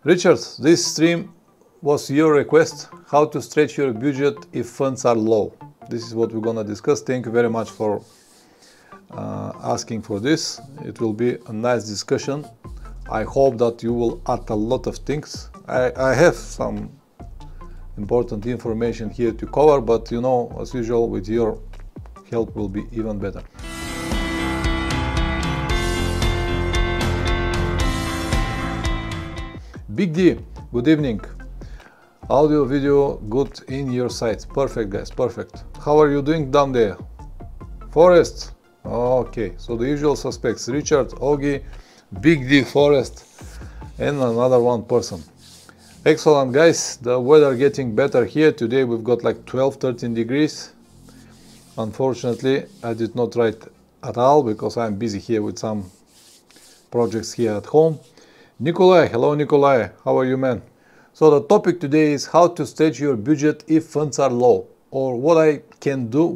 Richard, this stream was your request, how to stretch your budget if funds are low. This is what we're gonna discuss. Thank you very much for asking for this. It will be a nice discussion. I hope that you will add a lot of things. I have some important information here to cover, but you know, as usual, with your help will be even better. Big D, good evening. Audio, video, good in your sites. Perfect, guys, perfect. How are you doing down there? Forest. Okay, so the usual suspects: Richard, Ogie, Big D, Forest, and another one person. Excellent, guys. The weather getting better here. Today we've got like 12-13 degrees. Unfortunately, I did not write at all because I'm busy here with some projects here at home. Nikolai, hello Nikolai, how are you, man? So the topic today is how to stretch your budget if funds are low, or what I can do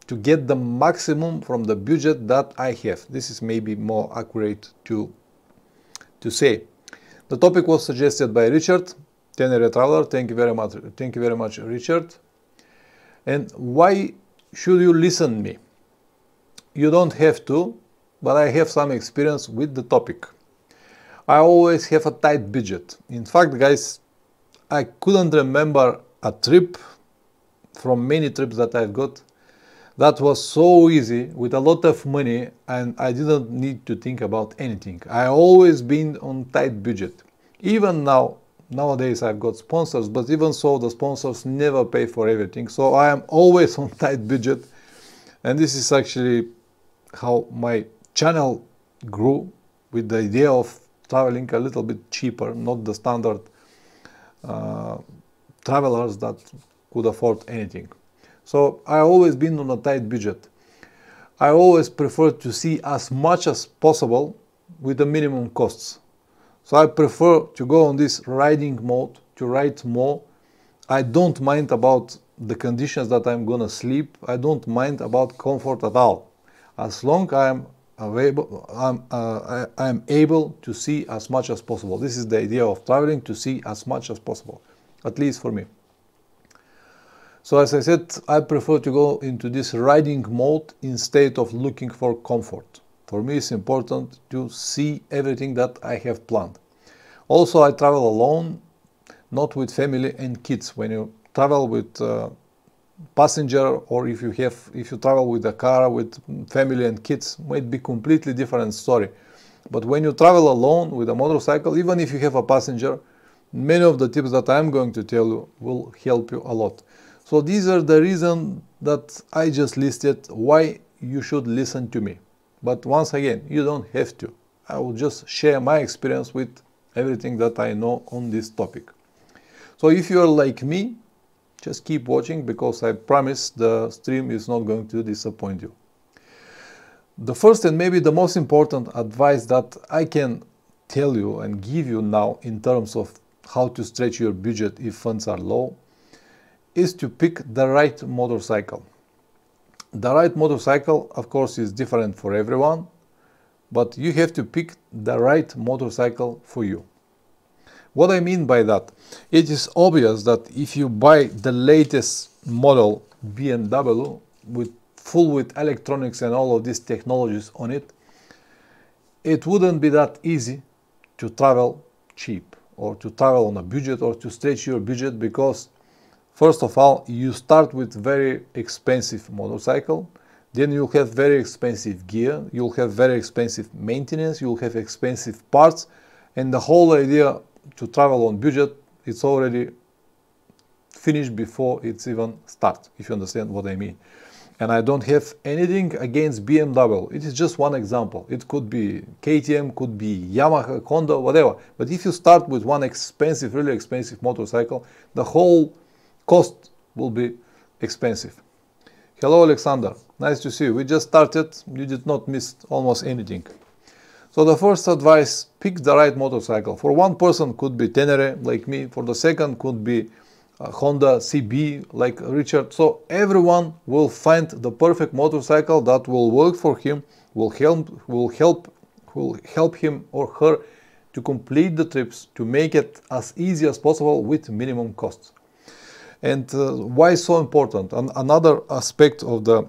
to get the maximum from the budget that I have. This is maybe more accurate to say. The topic was suggested by Richard, Tenere traveler. Thank you very much, Richard. And why should you listen to me? You don't have to, but I have some experience with the topic. I always have a tight budget. In fact, guys, I couldn't remember a trip from many trips that I've got that was so easy with a lot of money and I didn't need to think about anything. I always been on tight budget. Even nowadays I've got sponsors, but even so the sponsors never pay for everything. So I am always on tight budget, and this is actually how my channel grew, with the idea of traveling a little bit cheaper, not the standard travelers that could afford anything. So I always been on a tight budget. I always prefer to see as much as possible with the minimum costs. So I prefer to go on this riding mode, to ride more. I don't mind about the conditions that I'm gonna sleep. I don't mind about comfort at all, as long I'm able to see as much as possible. This is the idea of traveling, to see as much as possible, at least for me. So as I said, I prefer to go into this riding mode instead of looking for comfort. For me, it's important to see everything that I have planned. Also, I travel alone, not with family and kids. When you travel with passenger, or if you travel with a car with family and kids, might be completely different story. But when you travel alone with a motorcycle, even if you have a passenger, many of the tips that I'm going to tell you will help you a lot. So these are the reasons that I just listed why you should listen to me. But once again, you don't have to. I will just share my experience with everything that I know on this topic. So if you're like me, just keep watching, because I promise the stream is not going to disappoint you. The first and maybe the most important advice that I can tell you and give you now in terms of how to stretch your budget if funds are low is to pick the right motorcycle. The right motorcycle, of course, is different for everyone, but you have to pick the right motorcycle for you. What I mean by that, it is obvious that if you buy the latest model BMW full with electronics and all of these technologies on it, it wouldn't be that easy to travel cheap, or to travel on a budget, or to stretch your budget, because first of all, you start with very expensive motorcycle, then you'll have very expensive gear, you'll have very expensive maintenance, you'll have expensive parts, and the whole idea to travel on budget, it's already finished before it's even start, if you understand what I mean. And I don't have anything against BMW. It is just one example. It could be KTM, could be Yamaha, Honda, whatever. But if you start with one expensive, really expensive motorcycle, the whole cost will be expensive. Hello, Alexander. Nice to see you. We just started. You did not miss almost anything. So the first advice, pick the right motorcycle. For one person could be Tenere, like me. For the second could be Honda CB, like Richard. So everyone will find the perfect motorcycle that will work for him, will help him or her to complete the trips, to make it as easy as possible with minimum costs. And why so important? Another aspect of the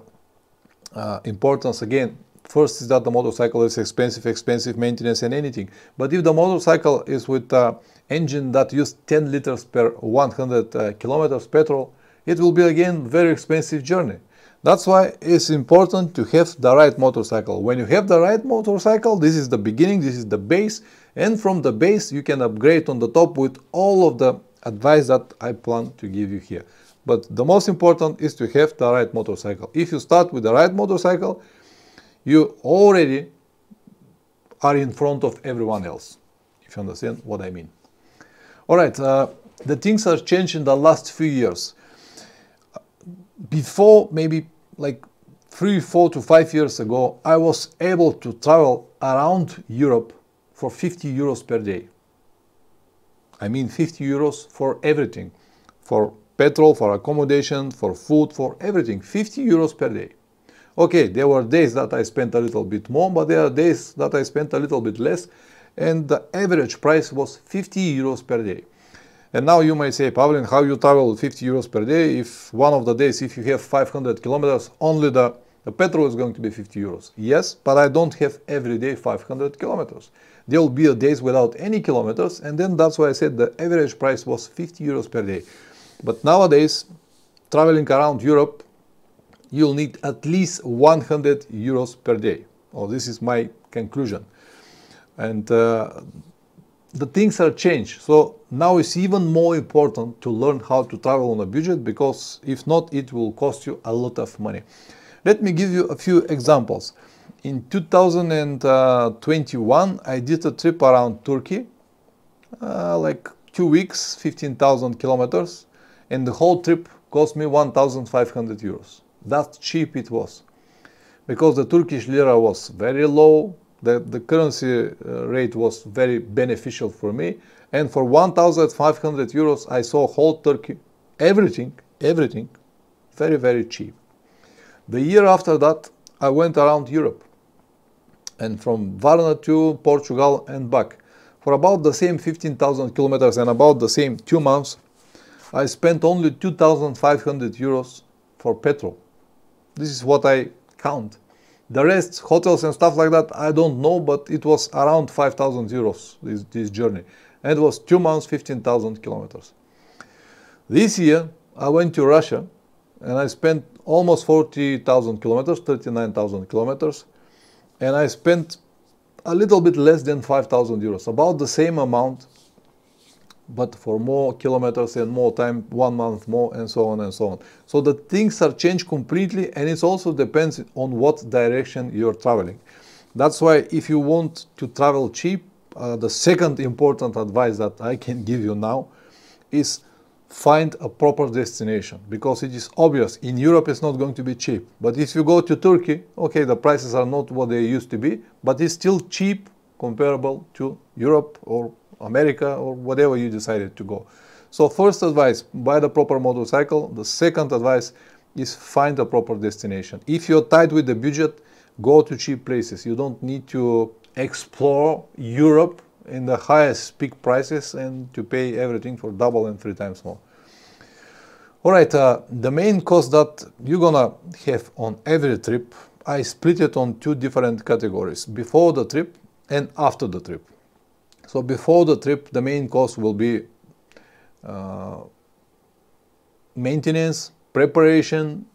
importance, again, first is that the motorcycle is expensive maintenance and anything. But if the motorcycle is with an engine that uses 10 liters per 100 kilometers petrol, it will be again very expensive journey. That's why it's important to have the right motorcycle. When you have the right motorcycle, this is the beginning, this is the base, and from the base you can upgrade on the top with all of the advice that I plan to give you here. But the most important is to have the right motorcycle. If you start with the right motorcycle, you already are in front of everyone else, if you understand what I mean. Alright, the things have changed in the last few years. Before, maybe like 3, 4 to 5 years ago, I was able to travel around Europe for 50 euros per day. I mean 50 euros for everything, for petrol, for accommodation, for food, for everything, 50 euros per day. Okay, there were days that I spent a little bit more, but there are days that I spent a little bit less, and the average price was 50 euros per day. And now you may say, Pavlin, how you travel 50 euros per day if one of the days, if you have 500 kilometers, only the petrol is going to be 50 euros. Yes, but I don't have every day 500 kilometers. There will be days without any kilometers, and then that's why I said the average price was 50 euros per day. But nowadays, traveling around Europe, you'll need at least 100 euros per day. Oh, this is my conclusion. And the things are changed. So now it's even more important to learn how to travel on a budget, because if not, it will cost you a lot of money. Let me give you a few examples. In 2021, I did a trip around Turkey, like 2 weeks, 15,000 kilometers, and the whole trip cost me 1,500 euros. That's cheap it was, because the Turkish lira was very low, the currency rate was very beneficial for me, and for 1,500 euros I saw whole Turkey, everything, very, very cheap. The year after that, I went around Europe, and from Varna to Portugal and back. For about the same 15,000 kilometers and about the same 2 months, I spent only 2,500 euros for petrol. This is what I count. The rest, hotels and stuff like that, I don't know, but it was around 5,000 euros, this journey. And it was 2 months, 15,000 kilometers. This year, I went to Russia, and I spent almost 40,000 kilometers, 39,000 kilometers, and I spent a little bit less than 5,000 euros, about the same amount, but for more kilometers and more time, 1 month more, and so on and so on. So the things are changed completely, and it also depends on what direction you're traveling. That's why if you want to travel cheap, the second important advice that I can give you now is find a proper destination, because it is obvious in Europe it's not going to be cheap. But if you go to Turkey, okay, the prices are not what they used to be, but it's still cheap comparable to Europe or America or whatever you decided to go. So first advice, buy the proper motorcycle. The second advice is find a proper destination. If you're tight with the budget, go to cheap places. You don't need to explore Europe in the highest peak prices and to pay everything for double and 3 times more. Alright, the main cost that you're gonna have on every trip, I split it on 2 different categories: before the trip and after the trip. So before the trip, the main cost will be maintenance, preparation,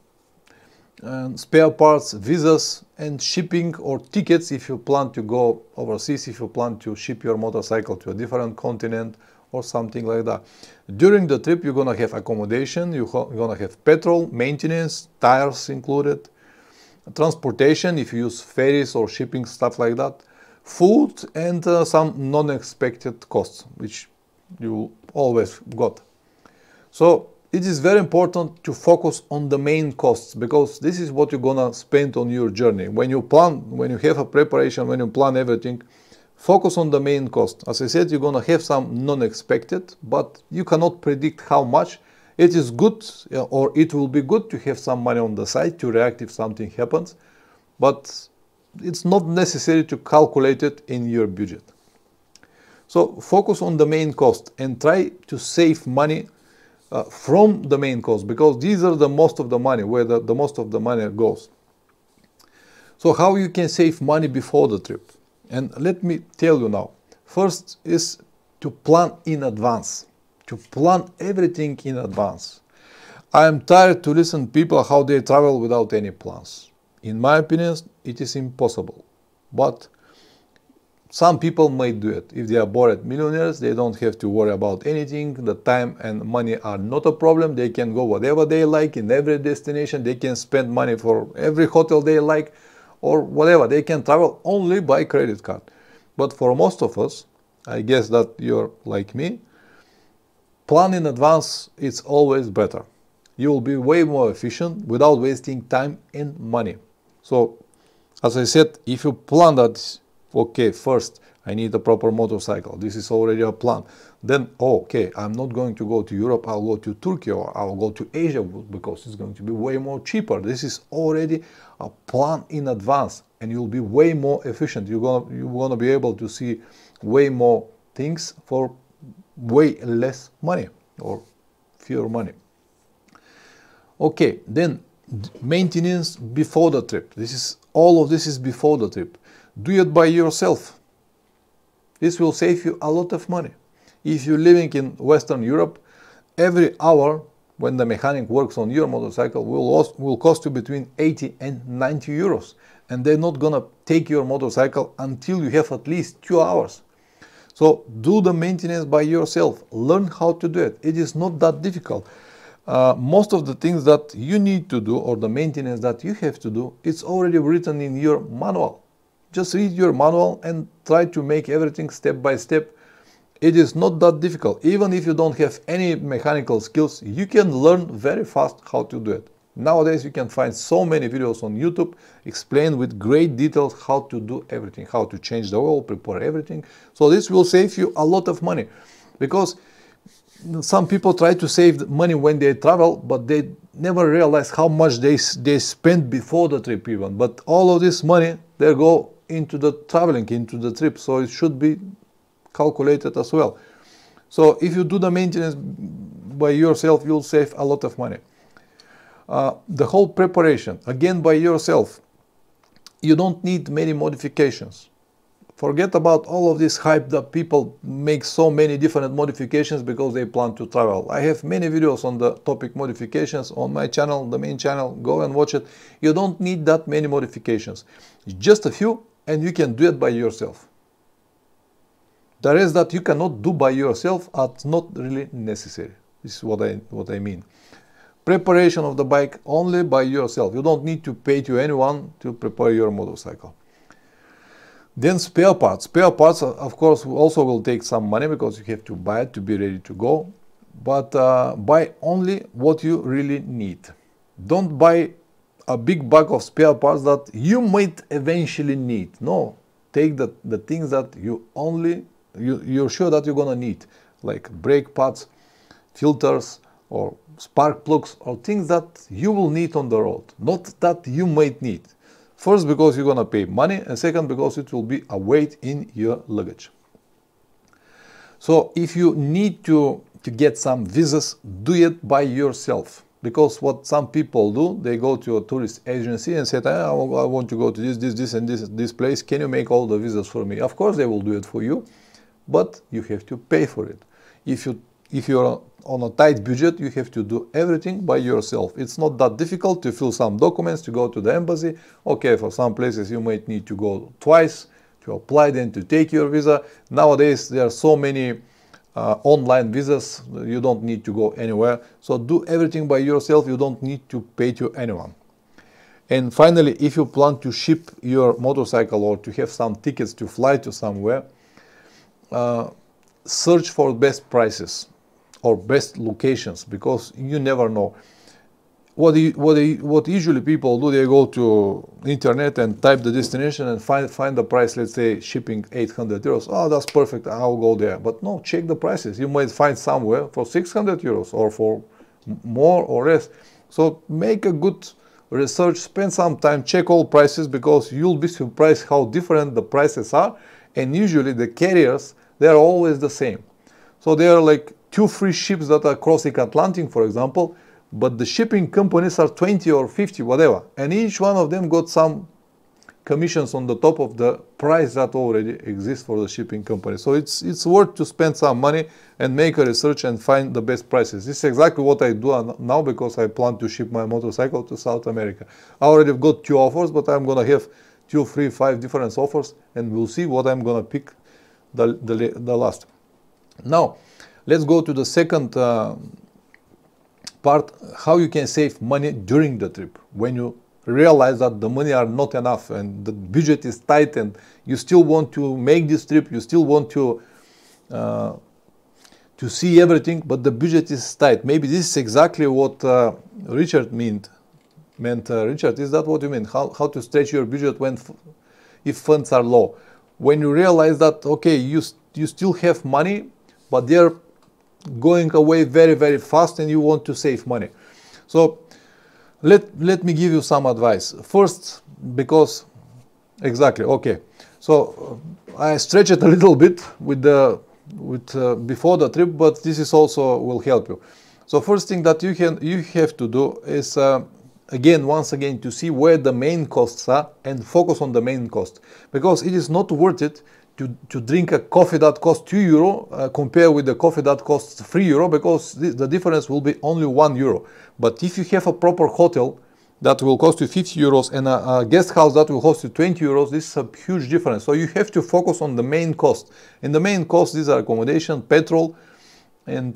and spare parts, visas, and shipping or tickets if you plan to go overseas, if you plan to ship your motorcycle to a different continent or something like that. During the trip, you're gonna have accommodation, you're gonna have petrol, maintenance, tires included, transportation if you use ferries or shipping, stuff like that, food, and some non-expected costs, which you always got. So it is very important to focus on the main costs, because this is what you're gonna spend on your journey. When you plan, when you have a preparation, when you plan everything, focus on the main cost. As I said, you're gonna have some non-expected, but you cannot predict how much. It is good, or it will be good to have some money on the side to react if something happens, but it's not necessary to calculate it in your budget. So focus on the main cost and try to save money from the main cost, because these are the most of the money, where the most of the money goes. So how you can save money before the trip? And let me tell you now. First is to plan in advance, to plan everything in advance. I am tired to listen to people how they travel without any plans. In my opinion, it is impossible. But some people might do it. If they are bored millionaires, they don't have to worry about anything. The time and money are not a problem. They can go whatever they like in every destination. They can spend money for every hotel they like or whatever. They can travel only by credit card. But for most of us, I guess that you're like me, plan in advance is always better. You will be way more efficient without wasting time and money. So, as I said, if you plan that, okay, first I need a proper motorcycle. This is already a plan. Then, okay, I'm not going to go to Europe. I'll go to Turkey or I'll go to Asia because it's going to be way more cheaper. This is already a plan in advance, and you'll be way more efficient. You're gonna be able to see way more things for way less money or fewer money. Okay, then maintenance before the trip. All of this is before the trip. Do it by yourself. This will save you a lot of money. If you're living in Western Europe, every hour when the mechanic works on your motorcycle will cost you between 80 and 90 euros. And they're not gonna take your motorcycle until you have at least 2 hours. So do the maintenance by yourself. Learn how to do it. It is not that difficult. Most of the things that you need to do, or the maintenance that you have to do, it's already written in your manual. Just read your manual and try to make everything step by step. It is not that difficult. Even if you don't have any mechanical skills, you can learn very fast how to do it. Nowadays you can find so many videos on YouTube explain with great details how to do everything, how to change the oil, prepare everything. So this will save you a lot of money, because some people try to save money when they travel, but they never realize how much they spend before the trip even. But all of this money, they go into the traveling, into the trip, so it should be calculated as well. So if you do the maintenance by yourself, you'll save a lot of money. The whole preparation, again by yourself, you don't need many modifications. Forget about all of this hype that people make so many different modifications because they plan to travel. I have many videos on the topic modifications on my channel, the main channel. Go and watch it. You don't need that many modifications. Just a few, and you can do it by yourself. The rest that you cannot do by yourself are not really necessary. This is what I mean. Preparation of the bike only by yourself. You don't need to pay to anyone to prepare your motorcycle. Then spare parts. Spare parts, of course, also will take some money because you have to buy it to be ready to go. But buy only what you really need. Don't buy a big bag of spare parts that you might eventually need. No, take the things that you're sure that you're gonna need, like brake pads, filters, or spark plugs, or things that you will need on the road, not that you might need. First, because you're gonna pay money, and second, because it will be a weight in your luggage. So if you need to get some visas, do it by yourself. Because what some people do, they go to a tourist agency and say, I want to go to this and this place. Can you make all the visas for me? Of course they will do it for you, but you have to pay for it. If you're on a tight budget, you have to do everything by yourself. It's not that difficult to fill some documents, to go to the embassy. Okay, for some places you might need to go twice to apply, then to take your visa. Nowadays there are so many online visas, you don't need to go anywhere. So do everything by yourself, you don't need to pay to anyone. And finally, if you plan to ship your motorcycle or to have some tickets to fly to somewhere, search for best prices or best locations, because you never know. What usually people do, they go to internet and type the destination and find the price, let's say shipping 800 euros. Oh, that's perfect, I'll go there. But no, check the prices. You might find somewhere for 600 euros or for more or less. So make a good research, spend some time, check all prices, because you'll be surprised how different the prices are. And usually the carriers they are always the same. So there are like 2 free ships that are crossing Atlantic, for example, but the shipping companies are 20 or 50, whatever. And each one of them got some commissions on the top of the price that already exists for the shipping company. So it's worth to spend some money and make a research and find the best prices. This is exactly what I do now, because I plan to ship my motorcycle to South America. I already got 2 offers, but I'm gonna have 2, 3, 5 different offers, and we'll see what I'm gonna pick the last. Now, let's go to the second part, how you can save money during the trip. When you realize that the money are not enough and the budget is tight and you still want to make this trip, you still want to see everything, but the budget is tight. Maybe this is exactly what Richard meant. Richard, is that what you mean? How to stretch your budget if funds are low? When you realize that, okay, you still have money, but they're going away very, very fast and you want to save money. So let me give you some advice. First, because exactly, okay. So I stretch it a little bit before the trip, but this is also will help you. So first thing that you have to do is once again to see where the main costs are and focus on the main cost, because it is not worth it to drink a coffee that costs €2 compare with the coffee that costs €3, because the difference will be only €1. But if you have a proper hotel that will cost you €50 and a guest house that will cost you €20, this is a huge difference. So you have to focus on the main cost. And the main cost, these are accommodation, petrol, and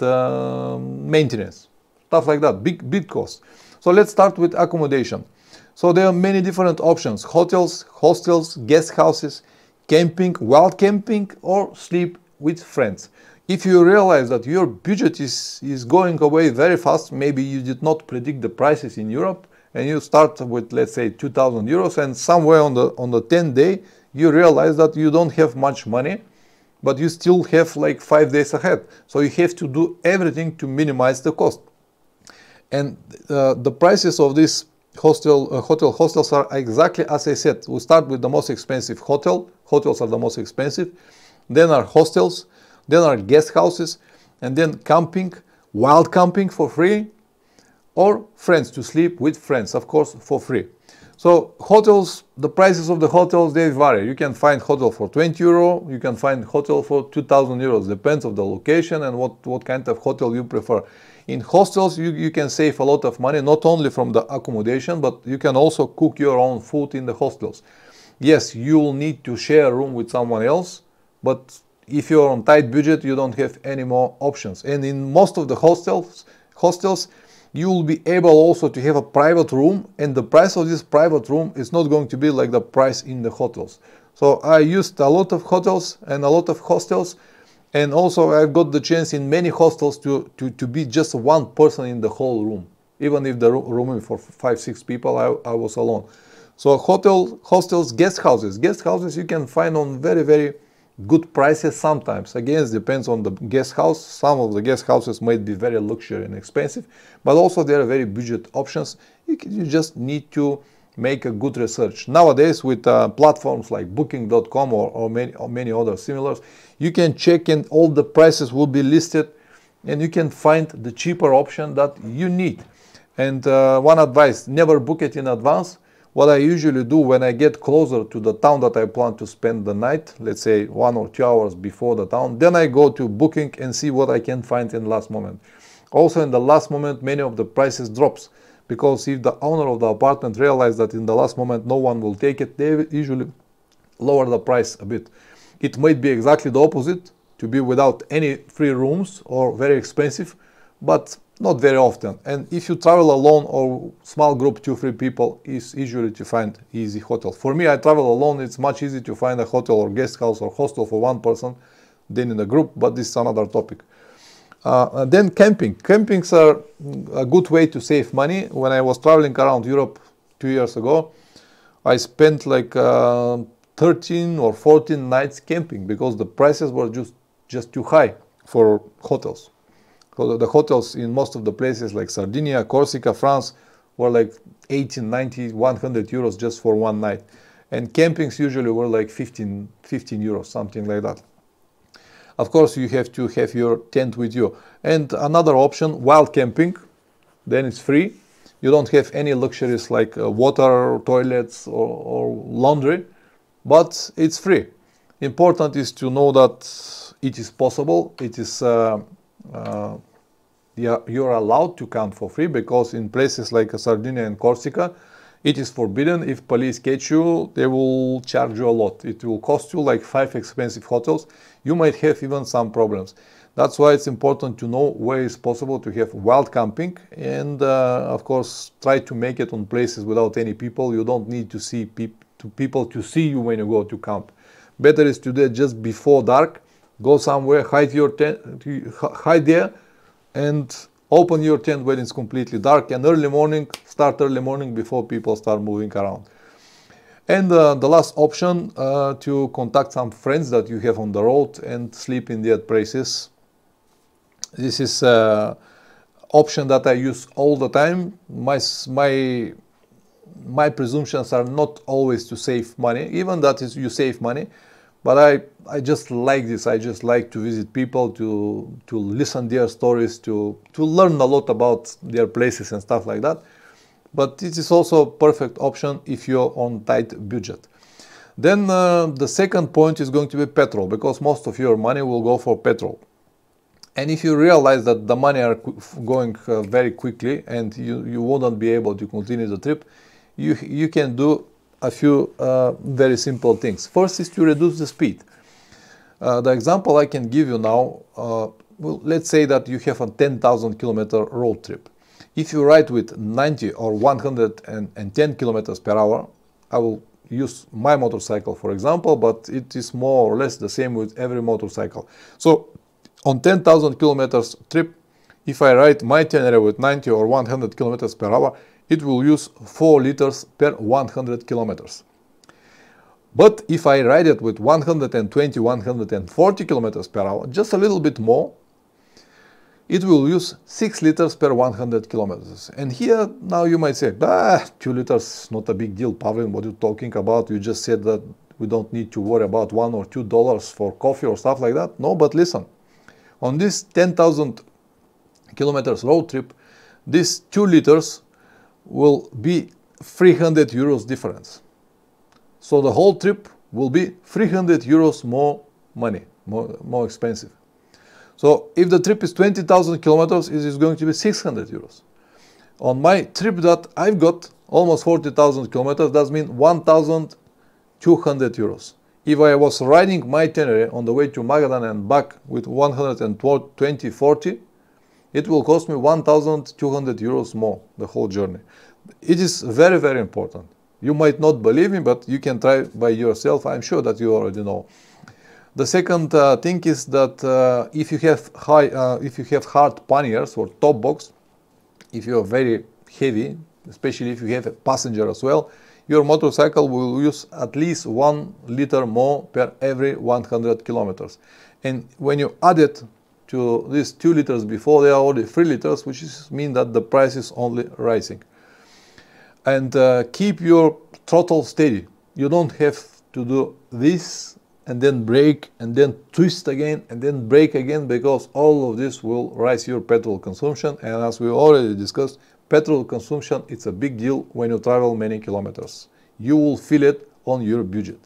maintenance, stuff like that, big cost. So let's start with accommodation. So there are many different options: hotels, hostels, guest houses, camping, wild camping, or sleep with friends. If you realize that your budget is going away very fast, maybe you did not predict the prices in Europe, and you start with, let's say, €2,000, and somewhere on the 10th day, you realize that you don't have much money, but you still have like 5 days ahead. So you have to do everything to minimize the cost. And the prices of these hostels are exactly as I said. We start with the most expensive hotel. Hotels are the most expensive. Then are hostels. Then are guest houses. And then camping, wild camping for free. Or friends, to sleep with friends, of course, for free. So hotels, the prices of the hotels, they vary. You can find hotel for €20. You can find hotel for €2,000. Depends on the location and what kind of hotel you prefer. In hostels, you can save a lot of money, not only from the accommodation, but you can also cook your own food in the hostels. Yes, you will need to share a room with someone else, but if you're on tight budget, you don't have any more options. And in most of the hostels, you will be able also to have a private room, and the price of this private room is not going to be like the price in the hotels. So I used a lot of hotels and a lot of hostels. And also I've got the chance in many hostels to be just one person in the whole room. Even if the room is for 5, 6 people, I was alone. So hostels, guest houses. Guest houses you can find on very, very good prices sometimes. Again, it depends on the guest house. Some of the guest houses might be very luxury and expensive, but also there are very budget options. You just need to make a good research. Nowadays, with platforms like booking.com or many other similars, you can check and all the prices will be listed, and you can find the cheaper option that you need. And one advice, never book it in advance. What I usually do when I get closer to the town that I plan to spend the night, let's say 1 or 2 hours before the town, then I go to booking and see what I can find in the last moment. Also in the last moment, many of the prices drops, because if the owner of the apartment realizes that in the last moment no one will take it, they usually lower the price a bit. It might be exactly the opposite, to be without any free rooms or very expensive, but not very often. And if you travel alone or small group, 2-3 people, it's usually to find easy hotel. For me, I travel alone. It's much easier to find a hotel or guest house or hostel for one person than in a group, but this is another topic. Then camping. Campings are a good way to save money. When I was traveling around Europe 2 years ago, I spent like 13 or 14 nights camping because the prices were just too high for hotels. So the hotels in most of the places like Sardinia, Corsica, France were like 18, 90, 100 euros just for one night. And campings usually were like 15 euros, something like that. Of course, you have to have your tent with you. And another option, wild camping, then it's free. You don't have any luxuries like water, toilets, or laundry, but it's free. Important is to know that it is possible. It is you're allowed to camp for free, because in places like Sardinia and Corsica, it is forbidden. If police catch you, they will charge you a lot. It will cost you like 5 expensive hotels. You might have even some problems. That's why it's important to know where it's possible to have wild camping, and of course try to make it on places without any people. You don't need to see people to see you when you go to camp. Better is to do it just before dark. Go somewhere, hide your tent, hide there, and open your tent when it's completely dark, and start early morning before people start moving around. And the last option, to contact some friends that you have on the road and sleep in their places. This is option that I use all the time. My presumptions are not always to save money, even that is you save money, but I just like this. I just like to visit people, to listen their stories, to learn a lot about their places and stuff like that. But it is also a perfect option if you're on tight budget. Then the second point is going to be petrol, because most of your money will go for petrol. And if you realize that the money are going very quickly and you wouldn't be able to continue the trip, you can do a few very simple things. First is to reduce the speed. The example I can give you now, well, let's say that you have a 10,000 kilometer road trip. If you ride with 90 or 110 kilometers per hour, I will use my motorcycle for example, but it is more or less the same with every motorcycle. So on 10,000 kilometers trip, if I ride my Tenere with 90 or 100 kilometers per hour, it will use 4 liters per 100 kilometers. But if I ride it with 120, 140 kilometers per hour, just a little bit more, it will use 6 liters per 100 kilometers. And here now you might say, 2 liters, not a big deal, Pavel, what are you talking about? You just said that we don't need to worry about $1 or $2 for coffee or stuff like that. No, but listen, on this 10,000 kilometers road trip, this 2 liters will be 300 euros difference. So the whole trip will be 300 euros more money, more expensive. So if the trip is 20,000 kilometers, it is going to be 600 euros. On my trip that I've got almost 40,000 kilometers, that means 1,200 euros. If I was riding my Tenere on the way to Magadan and back with 120/40, it will cost me 1,200 euros more the whole journey. It is very, very important. You might not believe me, but you can try by yourself. I'm sure that you already know. The second thing is that if you have hard panniers or top box, if you are very heavy, especially if you have a passenger as well, your motorcycle will use at least 1 liter more per every 100 kilometers. And when you add it to these 2 liters before, they are already 3 liters, which means that the price is only rising. And keep your throttle steady. You don't have to do this and then brake and then twist again and then brake again, because all of this will rise your petrol consumption. And as we already discussed, petrol consumption, it's a big deal when you travel many kilometers. You will feel it on your budget.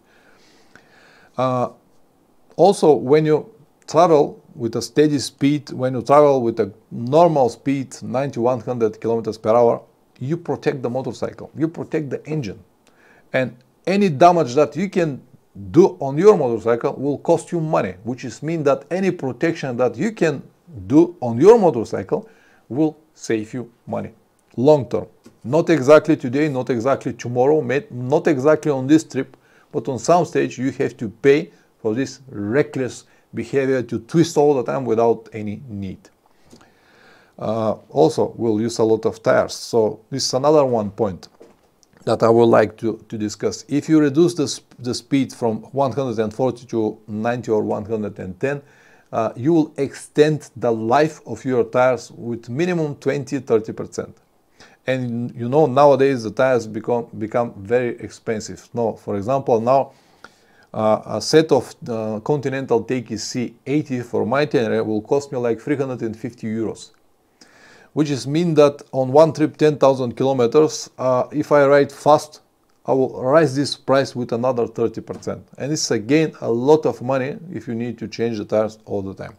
Also, when you travel with a steady speed, when you travel with a normal speed, 90-100 kilometers per hour, you protect the motorcycle, you protect the engine. And any damage that you can do on your motorcycle will cost you money, which means that any protection that you can do on your motorcycle will save you money long term. Not exactly today, not exactly tomorrow, not exactly on this trip, but on some stage you have to pay for this reckless behavior to twist all the time without any need. Also, we'll use a lot of tires. So this is another one point that I would like to discuss. If you reduce the speed from 140 to 90 or 110, you will extend the life of your tires with minimum 20-30%. And you know, nowadays the tires become very expensive. No, for example, now A set of Continental Takis C80 for my Tenere will cost me like 350 euros. Which is mean that on one trip 10,000 kilometers, if I ride fast, I will raise this price with another 30%. And it's again a lot of money if you need to change the tires all the time.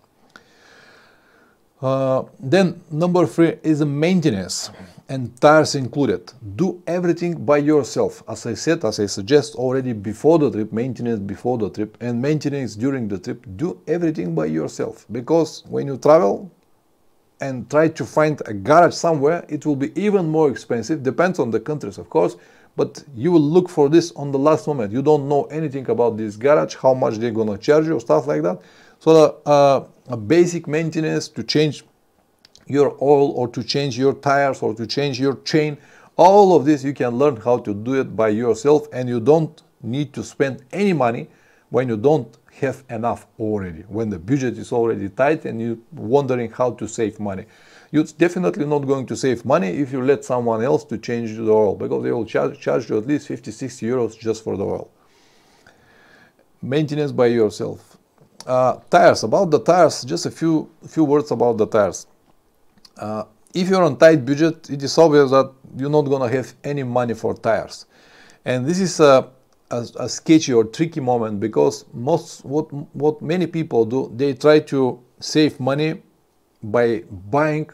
Then number 3 is the maintenance and tires included. Do everything by yourself. As I said, as I suggest already before the trip, maintenance before the trip and maintenance during the trip, do everything by yourself. Because when you travel and try to find a garage somewhere, it will be even more expensive. Depends on the countries, of course, but you will look for this on the last moment. You don't know anything about this garage, how much they're gonna charge you, stuff like that. So a basic maintenance to change your oil or to change your tires or to change your chain, all of this you can learn how to do it by yourself, and you don't need to spend any money when you don't have enough already, when the budget is already tight and you're wondering how to save money. You're definitely not going to save money if you let someone else to change the oil, because they will charge you at least 50-60 euros just for the oil. Maintenance by yourself. Tires. About the tires, just a few words about the tires. If you're on tight budget, it is obvious that you're not going to have any money for tires. And this is a sketchy or tricky moment, because what many people do, they try to save money by buying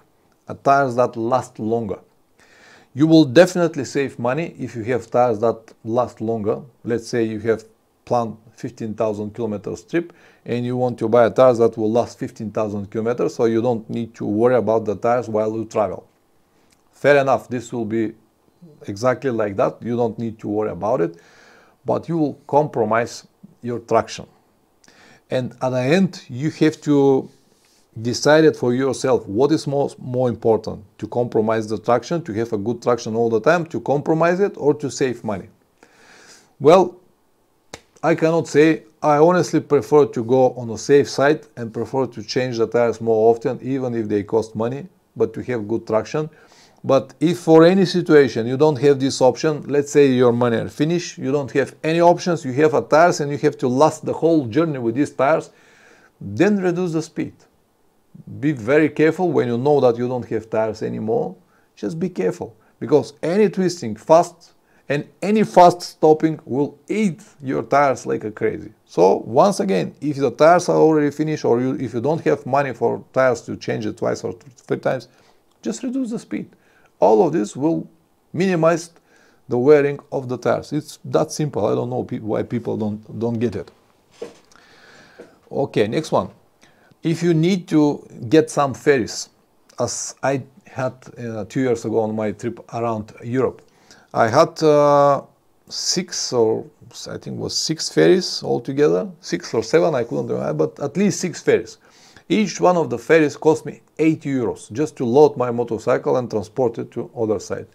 tires that last longer. You will definitely save money if you have tires that last longer. Let's say you have planned 15,000 kilometers trip and you want to buy a tires that will last 15,000 kilometers, so you don't need to worry about the tires while you travel. Fair enough, this will be exactly like that. You don't need to worry about it, but you will compromise your traction. And at the end, you have to decide it for yourself what is more important, to compromise the traction, to have a good traction all the time, to compromise it, or to save money. Well, I cannot say. I honestly prefer to go on the safe side and prefer to change the tires more often, even if they cost money, but to have good traction. But if for any situation you don't have this option, let's say your money are finished, you don't have any options, you have a tires and you have to last the whole journey with these tires, then reduce the speed. Be very careful when you know that you don't have tires anymore. Just be careful, because any twisting fast and any fast stopping will eat your tires like a crazy. So once again, if the tires are already finished, or if you don't have money for tires to change it twice or 3 times, just reduce the speed. All of this will minimize the wearing of the tires. It's that simple. I don't know why people don't get it. Okay, next one. If you need to get some ferries, as I had 2 years ago on my trip around Europe, I had 6 or I think it was 6 ferries altogether, 6 or 7, I couldn't remember, but at least 6 ferries. Each one of the ferries cost me 80 euros just to load my motorcycle and transport it to other side.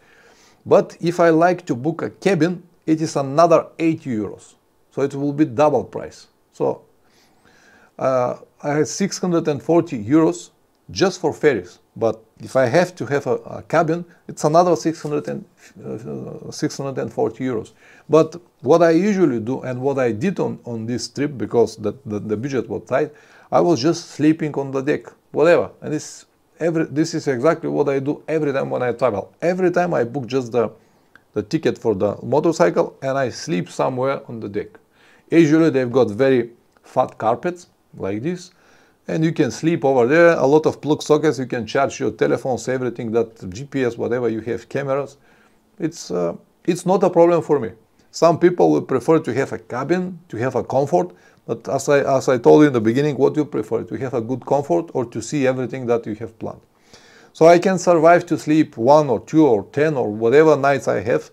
But if I like to book a cabin, it is another 80 euros. So it will be double price. So I had 640 euros just for ferries. But if I have to have a cabin, it's another 640 euros. But what I usually do, and what I did on this trip, because the budget was tight, I was just sleeping on the deck, whatever. And this is exactly what I do every time when I travel. Every time I book just the ticket for the motorcycle and I sleep somewhere on the deck. Usually they've got very fat carpets like this, and you can sleep over there. A lot of plug sockets, you can charge your telephones, everything, that GPS, whatever, you have cameras. It's not a problem for me. Some people will prefer to have a cabin, to have a comfort, but as I told you in the beginning, what do you prefer, to have a good comfort or to see everything that you have planned? So I can survive to sleep 1 or 2 or 10 or whatever nights I have,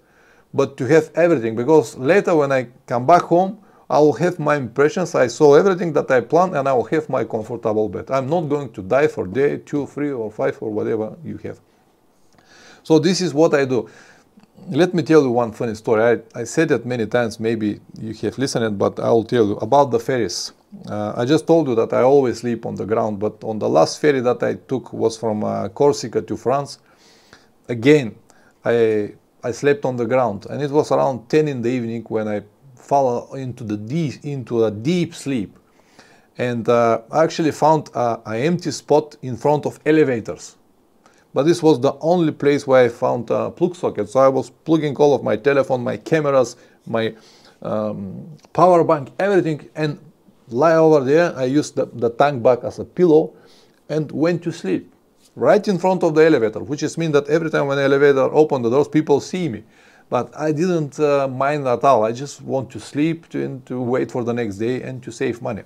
but to have everything, because later when I come back home, I will have my impressions, I saw everything that I planned, and I will have my comfortable bed. I'm not going to die for day 2, 3 or 5 or whatever you have. So this is what I do. Let me tell you one funny story. I said it many times, maybe you have listened, but I will tell you about the ferries. I just told you that I always sleep on the ground, but on the last ferry that I took was from Corsica to France. Again, I slept on the ground, and it was around 10 in the evening when I fall into a deep sleep. And I actually found an empty spot in front of elevators. But this was the only place where I found plug sockets. So I was plugging all of my telephone, my cameras, my power bank, everything, and lie over there. I used the tank bag as a pillow and went to sleep right in front of the elevator, which is mean that every time when the elevator opened the doors, people see me. But I didn't mind at all. I just want to sleep and to wait for the next day and to save money.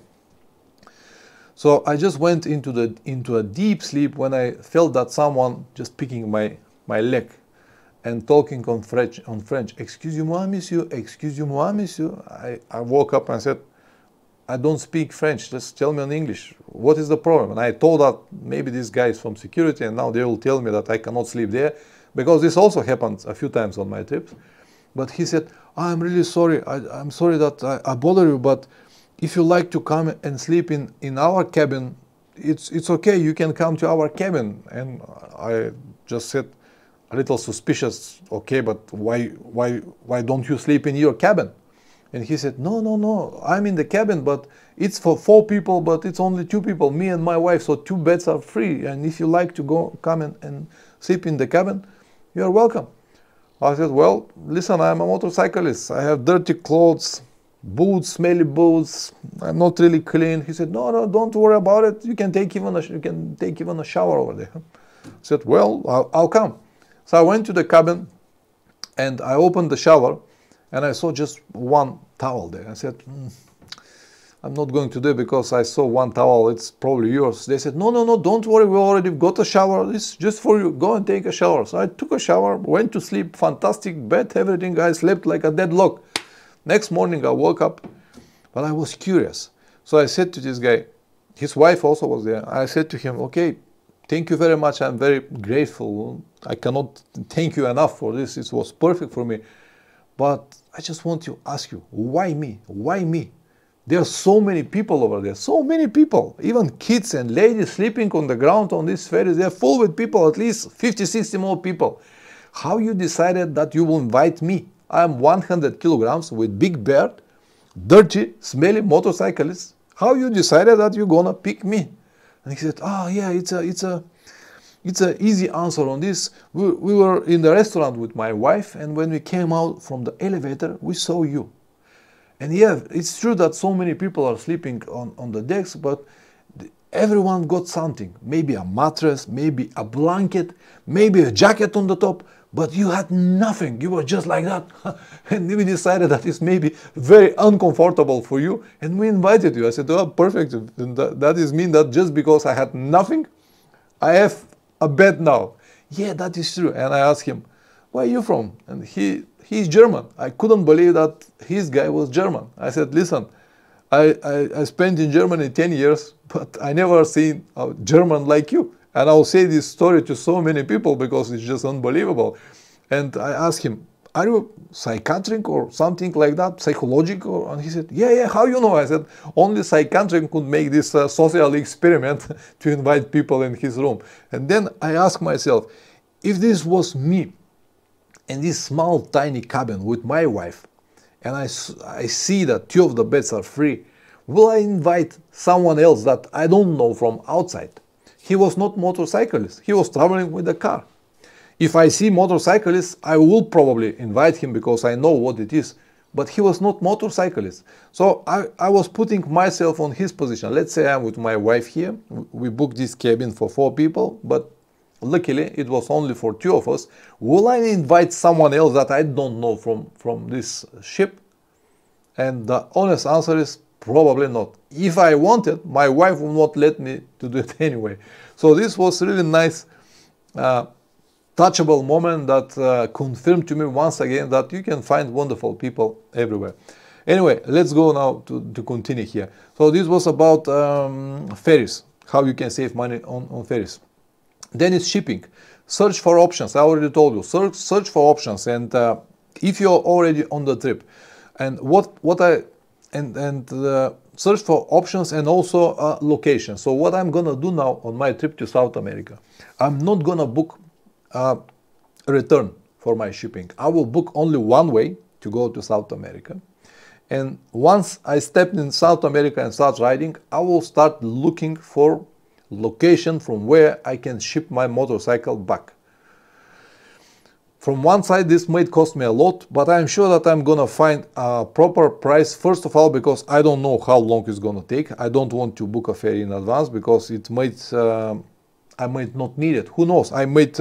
So I just went into a deep sleep when I felt that someone just picking my leg and talking on French. Excusez-moi, monsieur. Excusez-moi, monsieur. I woke up and said, I don't speak French. Just tell me in English. What is the problem? And I told that maybe this guy is from security, and now they will tell me that I cannot sleep there, because this also happened a few times on my trips. But he said, I'm really sorry. I'm sorry that I bother you, but if you like to come and sleep in our cabin, it's okay. You can come to our cabin. And I just said, a little suspicious, okay, but why don't you sleep in your cabin? And he said, no, I'm in the cabin, but it's for 4 people, but it's only 2 people, me and my wife, so 2 beds are free. And if you like to come and sleep in the cabin, you're welcome. I said, well, listen, I'm a motorcyclist. I have dirty clothes, boots, smelly boots. I'm not really clean. He said, no, don't worry about it. You can take even a shower over there. I said, well, I'll come. So I went to the cabin and I opened the shower and I saw just one towel there. I said, I'm not going to do it because I saw one towel. It's probably yours. They said, no, don't worry. We already got a shower. It's just for you. Go and take a shower. So I took a shower, went to sleep, fantastic bed, everything. I slept like a deadlock. Next morning I woke up, but I was curious. So I said to this guy, his wife also was there. I said to him, okay, thank you very much. I'm very grateful. I cannot thank you enough for this. It was perfect for me. But I just want to ask you, why me? Why me? There are so many people over there, so many people, even kids and ladies sleeping on the ground on these ferries. They're full with people, at least 50, 60 more people. How you decided that you will invite me? I'm 100 kilograms with big beard, dirty, smelly motorcyclist. How you decided that you're gonna pick me? And he said, oh yeah, it's an easy answer on this. We were in the restaurant with my wife, and when we came out from the elevator, we saw you. And yeah, it's true that so many people are sleeping on the decks, but everyone got something. Maybe a mattress, maybe a blanket, maybe a jacket on the top, but you had nothing. You were just like that. And we decided that it's maybe very uncomfortable for you, and we invited you. I said, oh, perfect. And that is mean that just because I had nothing, I have a bed now. Yeah, that is true. And I asked him, where are you from? And he's German. I couldn't believe that his guy was German. I said, listen, I spent in Germany 10 years, but I never seen a German like you. And I'll say this story to so many people because it's just unbelievable. And I asked him, are you psychiatric or something like that, psychological? And he said, yeah, how you know? I said, only psychiatric could make this social experiment to invite people in his room. And then I asked myself, if this was me in this small tiny cabin with my wife, and I see that 2 of the beds are free, will I invite someone else that I don't know from outside? He was not motorcyclist. He was traveling with a car. If I see motorcyclists, I will probably invite him because I know what it is. But he was not motorcyclist. So I was putting myself on his position. Let's say I'm with my wife here. We booked this cabin for 4 people, but luckily it was only for 2 of us. Will I invite someone else that I don't know from this ship? And the honest answer is probably not. If I wanted, my wife would not let me to do it anyway. So this was really nice, touchable moment that confirmed to me once again that you can find wonderful people everywhere. Anyway, let's go now to continue here. So this was about ferries, how you can save money on ferries. Then it's shipping. Search for options. I already told you, search for options. And if you're already on the trip, and search for options and also location. So what I'm gonna do now on my trip to South America, I'm not gonna book a return for my shipping. I will book only one way to go to South America, And once I step in South America and start riding, I will start looking for location from where I can ship my motorcycle back. From one side, this might cost me a lot, but I'm sure that I'm gonna find a proper price, first of all, because I don't know how long it's gonna take. I don't want to book a ferry in advance because it might, I might not need it. Who knows? I might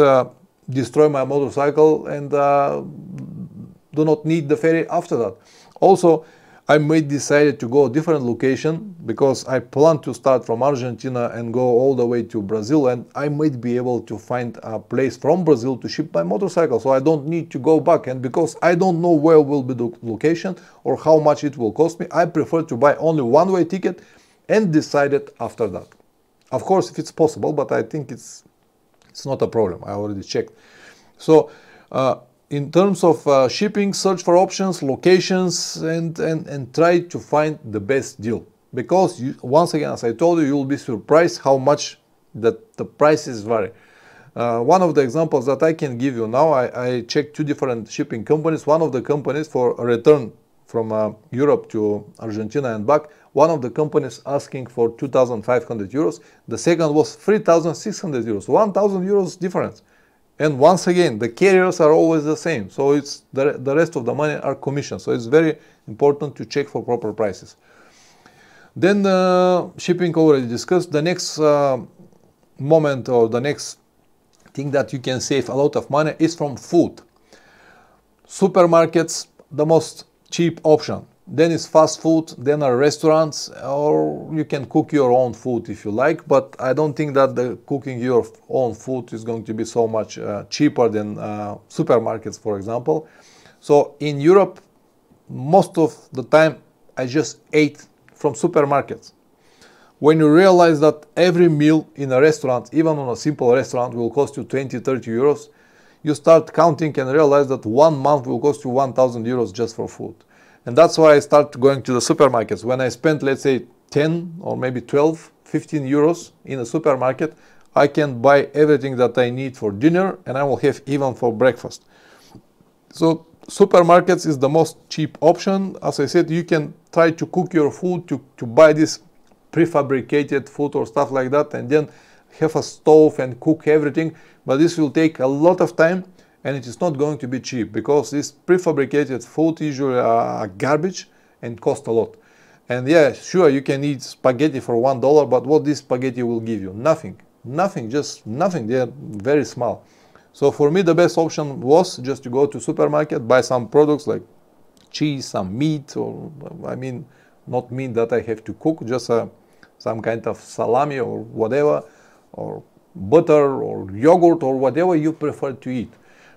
destroy my motorcycle and do not need the ferry after that. Also, I might decide to go a different location because I plan to start from Argentina and go all the way to Brazil, and I might be able to find a place from Brazil to ship my motorcycle, so I don't need to go back. And because I don't know where will be the location or how much it will cost me, I prefer to buy only one-way ticket and decide it after that. Of course, if it's possible, but I think it's not a problem. I already checked. So in terms of shipping, search for options, locations, and try to find the best deal. Because once again, as I told you, you'll be surprised how much the prices vary. One of the examples that I can give you now, I checked 2 different shipping companies. One of the companies for a return from Europe to Argentina and back, one of the companies asking for 2,500 euros. The second was 3,600 euros, 1,000 euros difference. And once again, the carriers are always the same. So it's the rest of the money are commission. So it's very important to check for proper prices. Then shipping already discussed. The next moment or the next thing that you can save a lot of money is from food. Supermarkets, the most cheap option. Then is fast food, then are restaurants, or you can cook your own food if you like, but I don't think that the cooking your own food is going to be so much cheaper than supermarkets, for example. So in Europe, most of the time I just ate from supermarkets. When you realize that every meal in a restaurant, even on a simple restaurant, will cost you 20-30 euros, you start counting and realize that 1 month will cost you 1,000 euros just for food. And that's why I start going to the supermarkets. When I spend, let's say, 10 or maybe 12, 15 euros in a supermarket, I can buy everything that I need for dinner, and I will have even for breakfast. So supermarkets is the most cheap option. As I said, you can try to cook your food, to buy this prefabricated food or stuff like that, and then have a stove and cook everything. But this will take a lot of time, and it is not going to be cheap, because this prefabricated food usually are garbage and cost a lot. And yeah, sure, you can eat spaghetti for $1, but what this spaghetti will give you? Nothing. Nothing, just nothing. They are very small. So for me, the best option was just to go to supermarket, buy some products like cheese, some meat, or I mean, not meat that I have to cook, just some kind of salami or whatever, or butter or yogurt or whatever you prefer to eat.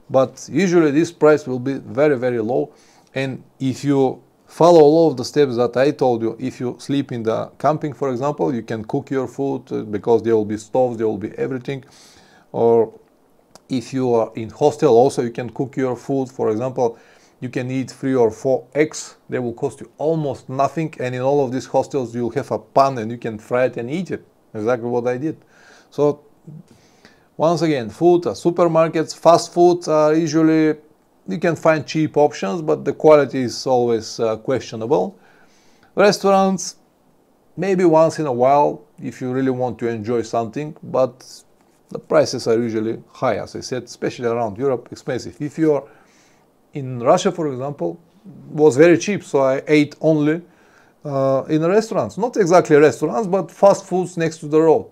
But usually this price will be very, very low. And if you follow all of the steps that I told you, if you sleep in the camping, for example, you can cook your food because there will be stoves, there will be everything. Or if you are in hostel also, you can cook your food. For example, you can eat 3 or 4 eggs. They will cost you almost nothing. And in all of these hostels, you'll have a pan and you can fry it and eat it. Exactly what I did. So once again, food, supermarkets, fast food are usually, you can find cheap options, but the quality is always questionable. Restaurants, maybe once in a while, if you really want to enjoy something, but the prices are usually high, as I said, especially around Europe, expensive. If you're in Russia, for example, it was very cheap, so I ate only in restaurants. Not exactly restaurants, but fast foods next to the road.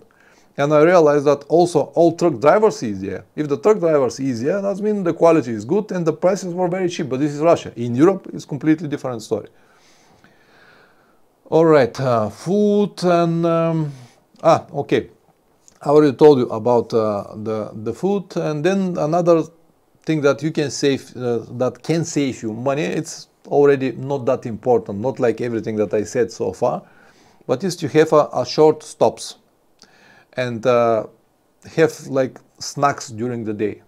And I realized that also all truck drivers eat there. If the truck drivers eat there, that means the quality is good and the prices were very cheap. But this is Russia. In Europe, it's completely different story. All right, food and okay. I already told you about the food, and then another thing that you can save, that can save you money. It's already not that important, not like everything that I said so far, but is to have a short stops. And have like snacks during the day.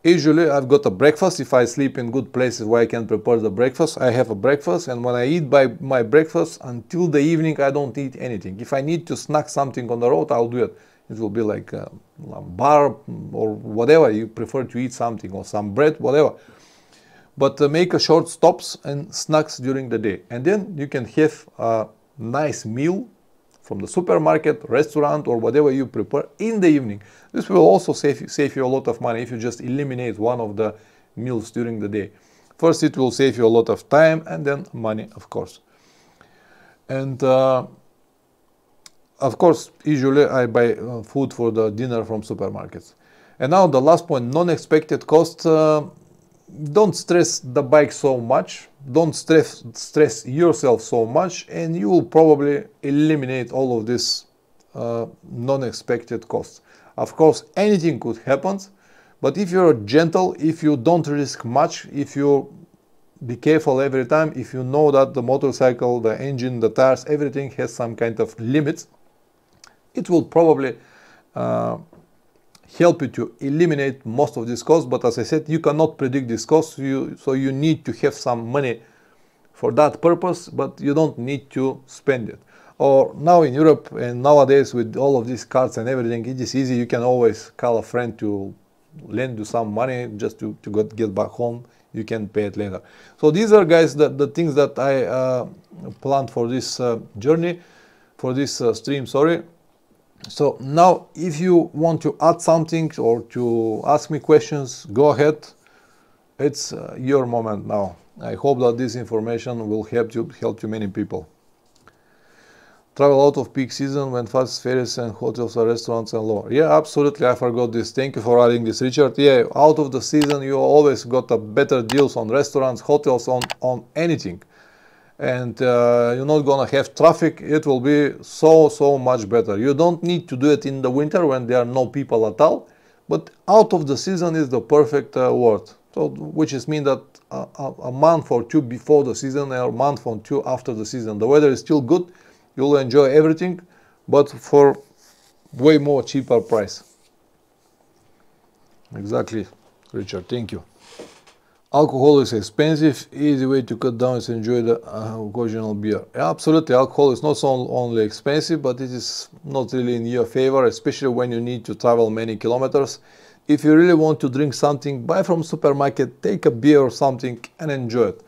Usually I've got a breakfast. If I sleep in good places where I can prepare the breakfast, I have a breakfast, and when I eat my breakfast until the evening, I don't eat anything. If I need to snack something on the road, I'll do it. It will be like a bar or whatever you prefer to eat, something or some bread, whatever. but make a short stops and snacks during the day. And then you can have a nice meal from the supermarket, restaurant, or whatever you prepare in the evening. This will also save you a lot of money if you just eliminate one of the meals during the day. First, it will save you a lot of time and then money, of course. And of course, usually I buy food for the dinner from supermarkets. And now the last point, non-expected costs. Don't stress the bike so much. Don't stress yourself so much, and you will probably eliminate all of this non-expected costs. Of course, anything could happen, but if you're gentle, if you don't risk much, if you be careful every time, if you know that the motorcycle, the engine, the tires, everything has some kind of limits, it will probably help you to eliminate most of these costs. But as I said, you cannot predict these costs, so you need to have some money for that purpose, but you don't need to spend it. Or now in Europe and nowadays with all of these cards and everything, it is easy. You can always call a friend to lend you some money just to get back home. You can pay it later. So these are, guys, the things that I planned for this journey, for this stream, sorry. So now if you want to add something or to ask me questions, go ahead. It's your moment now. I hope that this information will help you many people. Travel out of peak season when fast ferries and hotels or restaurants and lower. Yeah, absolutely, I forgot this. Thank you for adding this, Richard. Yeah, out of the season you always got a better deals on restaurants, hotels, on anything. And you're not gonna have traffic. It will be so much better. You don't need to do it in the winter when there are no people at all, but out of the season is the perfect word. So which is mean that a month or two before the season or a month or two after the season, the weather is still good, you'll enjoy everything, but for way more cheaper price. Exactly, Richard, thank you. Alcohol is expensive. Easy way to cut down is enjoy the occasional beer. Yeah, absolutely, alcohol is not only expensive, but it is not really in your favor, especially when you need to travel many kilometers. If you really want to drink something, buy from supermarket, take a beer or something and enjoy it.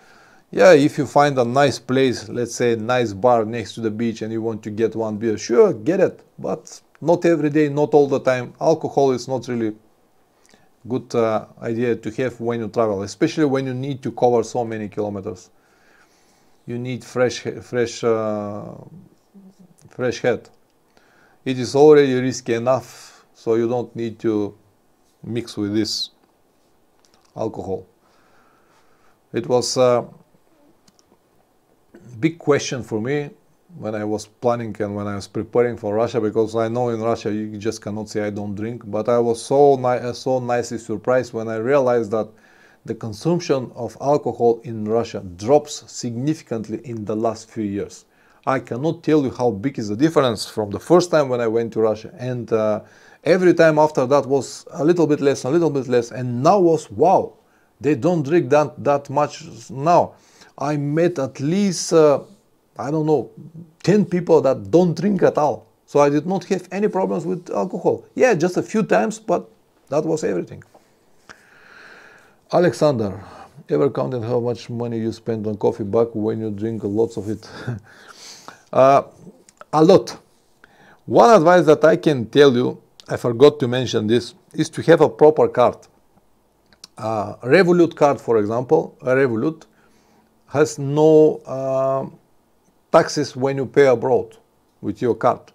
Yeah, if you find a nice place, let's say a nice bar next to the beach, and you want to get one beer, sure, get it, but not every day, not all the time. Alcohol is not really good idea to have when you travel, especially when you need to cover so many kilometers. You need fresh head. It is already risky enough, so you don't need to mix with this alcohol. It was a big question for me when I was planning and when I was preparing for Russia, because I know in Russia you just cannot say I don't drink, but I was so nicely surprised when I realized that the consumption of alcohol in Russia drops significantly in the last few years. I cannot tell you how big is the difference from the first time when I went to Russia, and every time after that was a little bit less, and now was, wow, they don't drink that much now. I met at least I don't know, 10 people that don't drink at all. So I did not have any problems with alcohol. Yeah, just a few times, but that was everything. Alexander, ever counted how much money you spend on coffee back when you drink lots of it? A lot. One advice that I can tell you, I forgot to mention this, is to have a proper card. Revolut card, for example, a Revolut has no taxes when you pay abroad with your card.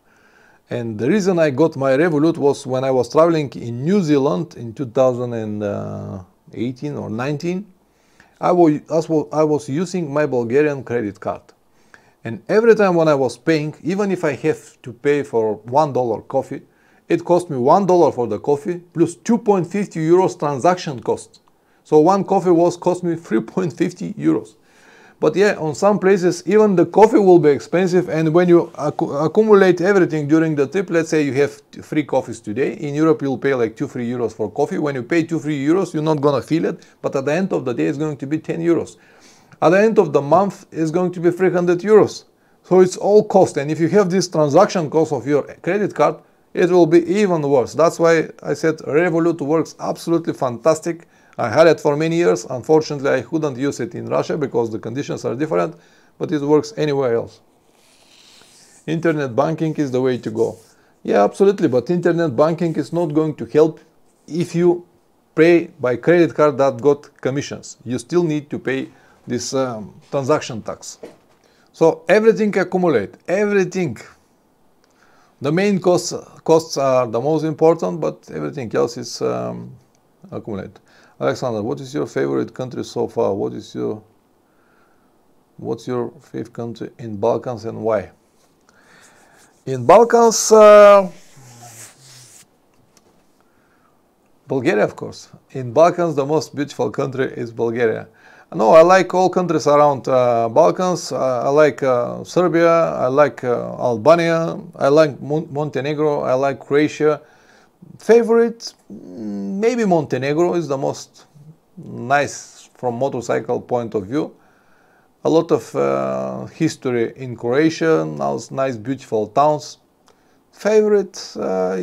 And the reason I got my Revolut was when I was traveling in New Zealand in 2018 or 19, I was using my Bulgarian credit card. And every time when I was paying, even if I have to pay for $1 coffee, it cost me $1 for the coffee plus 2.50 euros transaction cost. So one coffee cost me 3.50 euros. But yeah, on some places, even the coffee will be expensive, and when you accumulate everything during the trip, let's say you have 3 coffees today, in Europe you'll pay like 2-3 euros for coffee. When you pay 2-3 euros, you're not gonna feel it, but at the end of the day, it's going to be 10 euros. At the end of the month, it's going to be 300 euros. So it's all cost, and if you have this transaction cost of your credit card, it will be even worse. That's why I said Revolut works absolutely fantastic. I had it for many years. Unfortunately, I couldn't use it in Russia because the conditions are different, but it works anywhere else. Internet banking is the way to go. Yeah, absolutely, but internet banking is not going to help if you pay by credit card that got commissions. You still need to pay this transaction tax. So everything accumulate, everything. The main costs are the most important, but everything else is accumulate. Alexander, what is your favorite country so far? What's your favorite country in Balkans and why? In Balkans, Bulgaria, of course. In Balkans, the most beautiful country is Bulgaria. No, I like all countries around Balkans. I like Serbia, I like Albania, I like Montenegro, I like Croatia. Favorite, maybe Montenegro is the most nice from motorcycle point of view. A lot of history in Croatia, nice beautiful towns. Favorite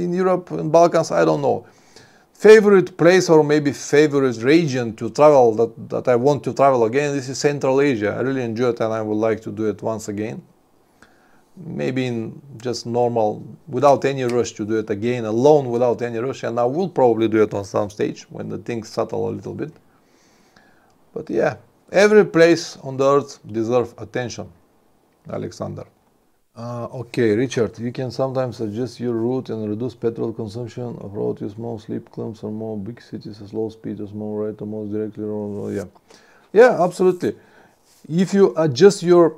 in Europe and Balkans, I don't know. Favorite place or maybe favorite region to travel that I want to travel again, this is Central Asia. I really enjoy it and I would like to do it once again. Maybe in just normal, without any rush to do it again, alone without any rush, and I will probably do it on some stage when the things settle a little bit. But yeah, every place on the earth deserves attention, Alexander. Okay, Richard, you can sometimes adjust your route and reduce petrol consumption of road use, more sleep clumps or more big cities, as low speed or more right or most directly. Yeah, yeah, absolutely. If you adjust your,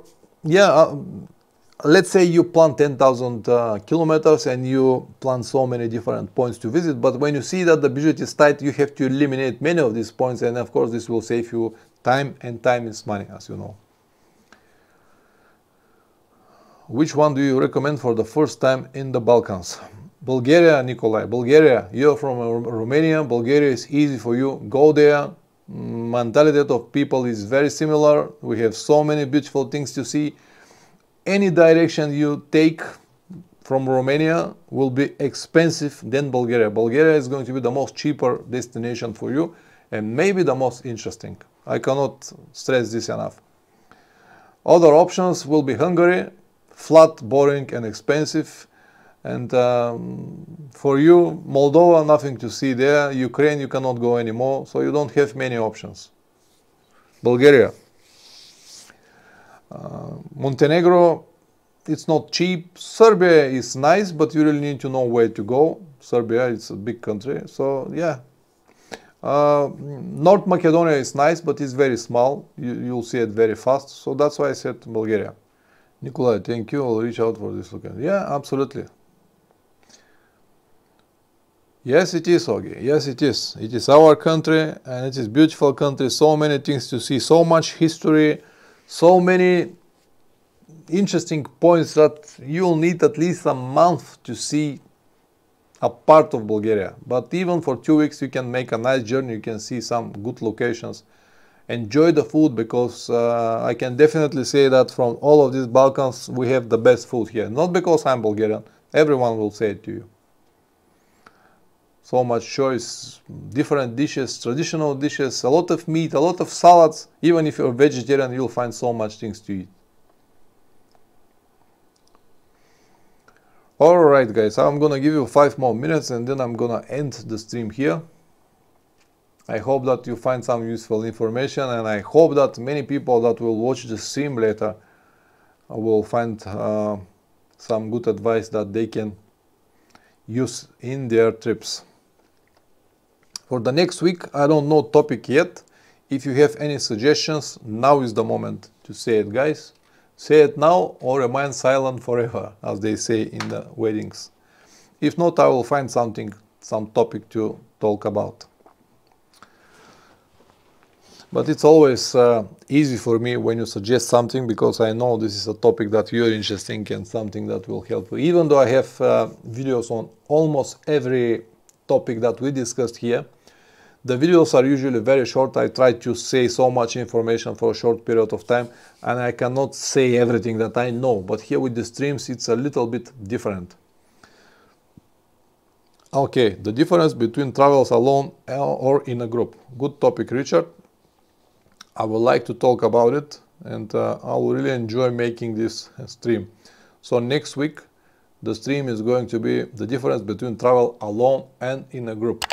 let's say you plan 10,000 kilometers and you plan so many different points to visit, but when you see that the budget is tight, you have to eliminate many of these points, and of course this will save you time, and time is money, as you know. Which one do you recommend for the first time in the Balkans? Bulgaria, Nikolai. Bulgaria, you're from Romania. Bulgaria is easy for you. Go there. Mentality of people is very similar. We have so many beautiful things to see. Any direction you take from Romania will be expensive than Bulgaria. Bulgaria is going to be the most cheaper destination for you and maybe the most interesting. I cannot stress this enough. Other options will be Hungary. Flat, boring and expensive, and for you, Moldova, nothing to see there. Ukraine, you cannot go anymore, so you don't have many options. Bulgaria, Montenegro, it's not cheap. Serbia is nice, but you really need to know where to go. Serbia, it's a big country, so yeah. North Macedonia is nice, but it's very small. You'll see it very fast, so that's why I said Bulgaria. Nikolai, thank you. I'll reach out for this location. Yeah, absolutely. Yes, it is, Ogi. Yes, it is. It is our country, and it is beautiful country. So many things to see, so much history, so many interesting points that you'll need at least a month to see a part of Bulgaria. But even for 2 weeks, you can make a nice journey. You can see some good locations. Enjoy the food, because I can definitely say that from all of these Balkans we have the best food here. Not because I'm Bulgarian, everyone will say it to you. So much choice, different dishes, traditional dishes, a lot of meat, a lot of salads. Even if you're vegetarian, you'll find so much things to eat. Alright guys, I'm gonna give you 5 more minutes and then I'm gonna end the stream here. I hope that you find some useful information, and I hope that many people that will watch the stream later will find some good advice that they can use in their trips. For the next week, I don't know topic yet. If you have any suggestions, now is the moment to say it, guys. Say it now or remain silent forever, as they say in the weddings. If not, I will find something, some topic to talk about. But it's always easy for me when you suggest something, because I know this is a topic that you're interested in and something that will help you. Even though I have videos on almost every topic that we discussed here, the videos are usually very short. I try to say so much information for a short period of time, and I cannot say everything that I know. But here with the streams, it's a little bit different. Okay, the difference between travels alone or in a group. Good topic, Richard. I would like to talk about it, and I will really enjoy making this stream. So next week, the stream is going to be the difference between travel alone and in a group.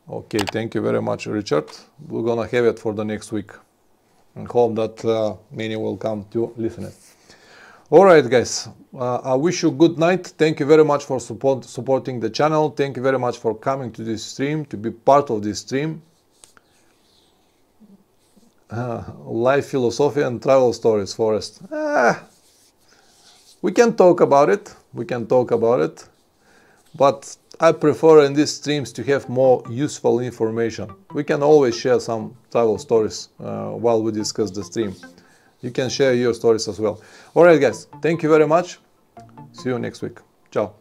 Okay, thank you very much, Richard. We're gonna have it for the next week, and hope that many will come to listen it. All right, guys, I wish you good night. Thank you very much for supporting the channel. Thank you very much for coming to this stream, to be part of this stream. Life philosophy and travel stories, Forest. We can talk about it. We can talk about it. But I prefer in these streams to have more useful information. We can always share some travel stories while we discuss the stream. You can share your stories as well. All right, guys. Thank you very much. See you next week. Ciao.